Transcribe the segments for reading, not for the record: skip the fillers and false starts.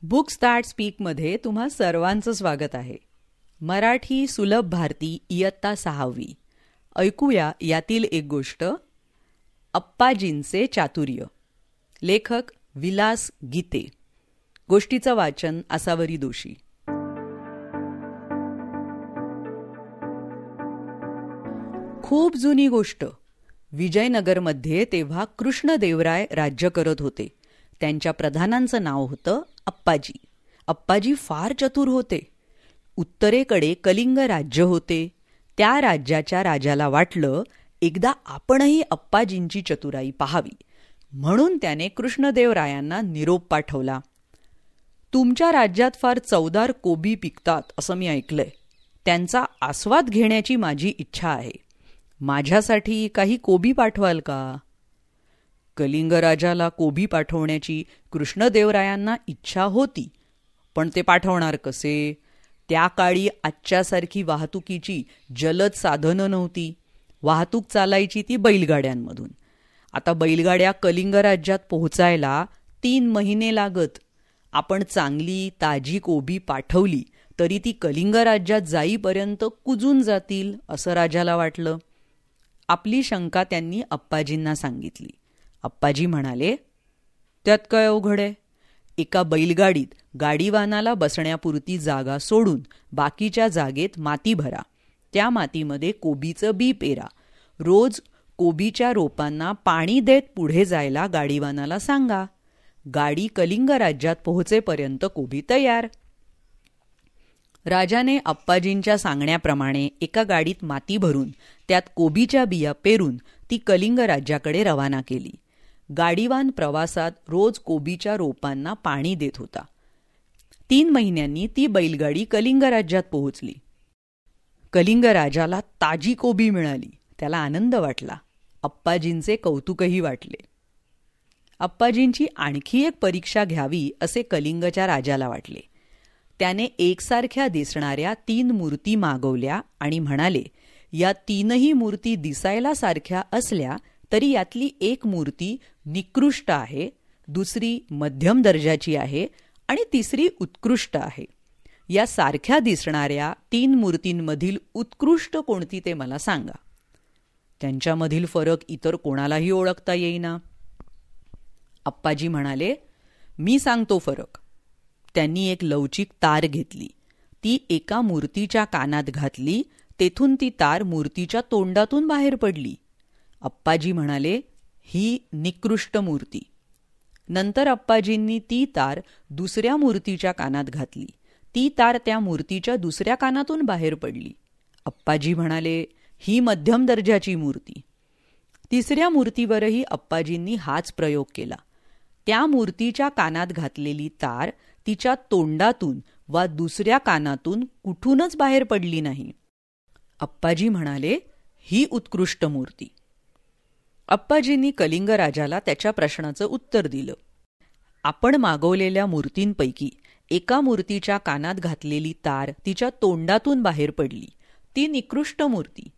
Books that स्पीकमध्ये तुम्हा सर्वांचं स्वागत आहे. मराठी सुलभ भारती इयत्ता 6वी. ऐकूया यातील एक गोष्ट, अप्पाजींचे चातुर्य. लेखक विलास गीते. गोष्टीचं वाचन आसावरी दोशी. खूप जुनी गोष्ट. विजयनगरमध्ये तेव्हा कृष्णदेवराय राज्य करत होते. त्यांच्या प्रधानांचं नाव होतं अप्पाजी. अप्पाजी फार चतुर होते. उत्तरेकडे कलिंग राज्य होते. त्या राज्याच्या राजाला वाटलं एकदा आपणही अप्पाजींची चतुराई पाहावी, म्हणून त्याने कृष्णदेवरायांना निरोप पाठवला. तुमच्या राज्यात फार चवदार कोबी पिकतात असं मी ऐकलंय. त्यांचा आस्वाद घेण्याची माझी इच्छा आहे. माझ्यासाठी काही कोबी पाठवाल का? कलिंग राजाला कोबी पाठवण्याची कृष्णदेवरायांना इच्छा होती, पण ते पाठवणार कसे? त्या काळी आजच्यासारखी वाहतुकीची जलद साधनं नव्हती. वाहतूक चालायची ती बैलगाड्यांमधून. आता बैलगाड्या कलिंग राज्यात पोहोचायला 3 महिने लागत. आपण चांगली ताजी कोबी पाठवली तरी ती कलिंग राज्यात जाईपर्यंत कुजून जातील असं राजाला वाटलं. आपली शंका त्यांनी अप्पाजींना सांगितली. अप्पाजी म्हणाले, त्यात काय अवघड आहे? एका बैलगाडीत गाडीवानाला बसण्यापुरती जागा सोडून बाकीच्या जागेत माती भरा. त्या मातीमध्ये कोबीचं बी पेरा. रोज कोबीच्या रोपांना पाणी देत पुढे जायला गाडीवानाला सांगा. गाडी कलिंग राज्यात पोहोचेपर्यंत कोबी तयार. राजाने अप्पाजींच्या सांगण्याप्रमाणे एका गाडीत माती भरून त्यात कोबीच्या बिया पेरून ती कलिंग राज्याकडे रवाना केली. गाडीवान प्रवासात रोज कोबीच्या रोपांना पाणी देत होता. 3 महिन्यांनी ती बैलगाडी कलिंग राज्यात पोहोचली. कलिंग राजाला ताजी कोबी मिळाली. त्याला आनंद वाटला. अप्पाजींचे कौतुकही वाटले. अप्पाजींची आणखी एक परीक्षा घ्यावी असे कलिंगच्या राजाला वाटले. त्याने एकसारख्या दिसणाऱ्या 3 मूर्ती मागवल्या आणि म्हणाले, या 3ही मूर्ती दिसायला सारख्या असल्या तरी यातली एक मूर्ती निकृष्ट आहे, दुसरी मध्यम दर्जाची आहे आणि तिसरी उत्कृष्ट आहे. या सारख्या दिसणाऱ्या 3 मूर्तींमधील उत्कृष्ट कोणती ते मला सांगा. त्यांच्यामधील फरक इतर कोणालाही ओळखता येईना. अप्पाजी म्हणाले, मी सांगतो फरक. त्यांनी एक लवचिक तार घेतली. ती एका मूर्तीच्या कानात घातली. तेथून ती तार मूर्तीच्या तोंडातून बाहेर पडली. अप्पाजी म्हणाले, ही निकृष्ट मूर्ती. नंतर अप्पाजींनी ती तार दुसऱ्या मूर्तीच्या कानात घातली. ती तार त्या मूर्तीच्या दुसऱ्या कानातून बाहेर पडली. अप्पाजी म्हणाले, ही मध्यम दर्जाची मूर्ती. तिसऱ्या मूर्तीवरही अप्पाजींनी हाच प्रयोग केला. त्या मूर्तीच्या कानात घातलेली तार तिच्या तोंडातून वा दुसऱ्या कानातून कुठूनच बाहेर पडली नाही. अप्पाजी म्हणाले, ही उत्कृष्ट मूर्ती. अप्पाजींनी कलिंग राजाला त्याच्या प्रश्नाचं उत्तर दिलं. आपण मागवलेल्या मूर्तींपैकी एका मूर्तीच्या कानात घातलेली तार तिच्या तोंडातून बाहेर पडली. ती निकृष्ट मूर्ती.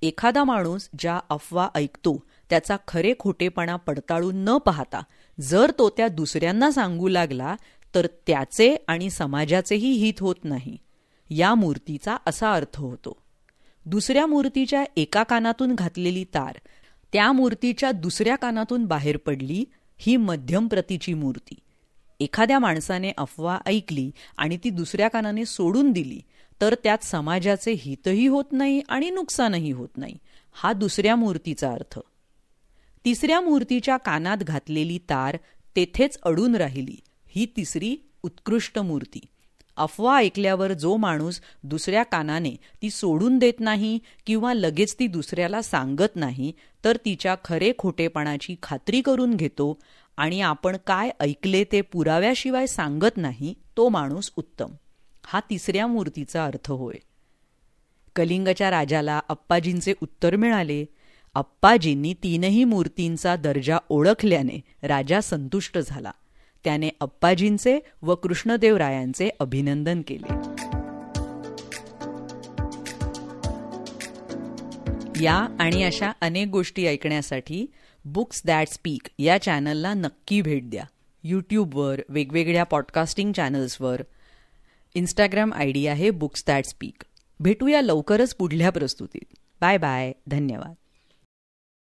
एखादा माणूस ज्या अफवा ऐकतो त्याचा खरे खोटेपणा पडताळून न पाहता जर तो त्या दुसऱ्यांना सांगू लागला तर त्याचे आणि समाजाचेही हित होत नाही. या मूर्तीचा असा अर्थ होतो. दुसऱ्या मूर्तीच्या एका कानातून घातलेली तार त्या मूर्तीच्या दुसऱ्या कानातून बाहेर पडली. ही मध्यम प्रतीची मूर्ती. एखाद्या माणसाने अफवा ऐकली आणि ती दुसऱ्या कानाने सोडून दिली तर त्यात समाजाचे हितही होत नाही आणि नुकसानही होत नाही. हा दुसऱ्या मूर्तीचा अर्थ. तिसऱ्या मूर्तीच्या कानात घातलेली तार तेथेच अडून राहिली. ही तिसरी उत्कृष्ट मूर्ती. अफवा ऐकल्यावर जो माणूस दुसऱ्या कानाने ती सोडून देत नाही किंवा लगेच ती दुसऱ्याला सांगत नाही तर तिच्या खरे खोटेपणाची खात्री करून घेतो आणि आपण काय ऐकले ते पुराव्याशिवाय सांगत नाही, तो माणूस उत्तम. हा तिसऱ्या मूर्तीचा अर्थ होय. कलिंगच्या राजाला अप्पाजींचे उत्तर मिळाले. अप्पाजींनी 3ही मूर्तींचा दर्जा ओळखल्याने राजा संतुष्ट झाला. त्याने अप्पाजींचे व कृष्णदेवरायांचे अभिनंदन केले. या आणि अशा अनेक गोष्टी ऐकण्यासाठी बुक्स दॅट स्पीक या चॅनलला नक्की भेट द्या. यूट्यूबवर, वेगवेगळ्या पॉडकास्टिंग चॅनल्सवर. इंस्टाग्राम ID आहे बुक्स दॅट स्पीक. भेटूया लवकरच पुढल्या प्रस्तुतीत. Bye bye. धन्यवाद.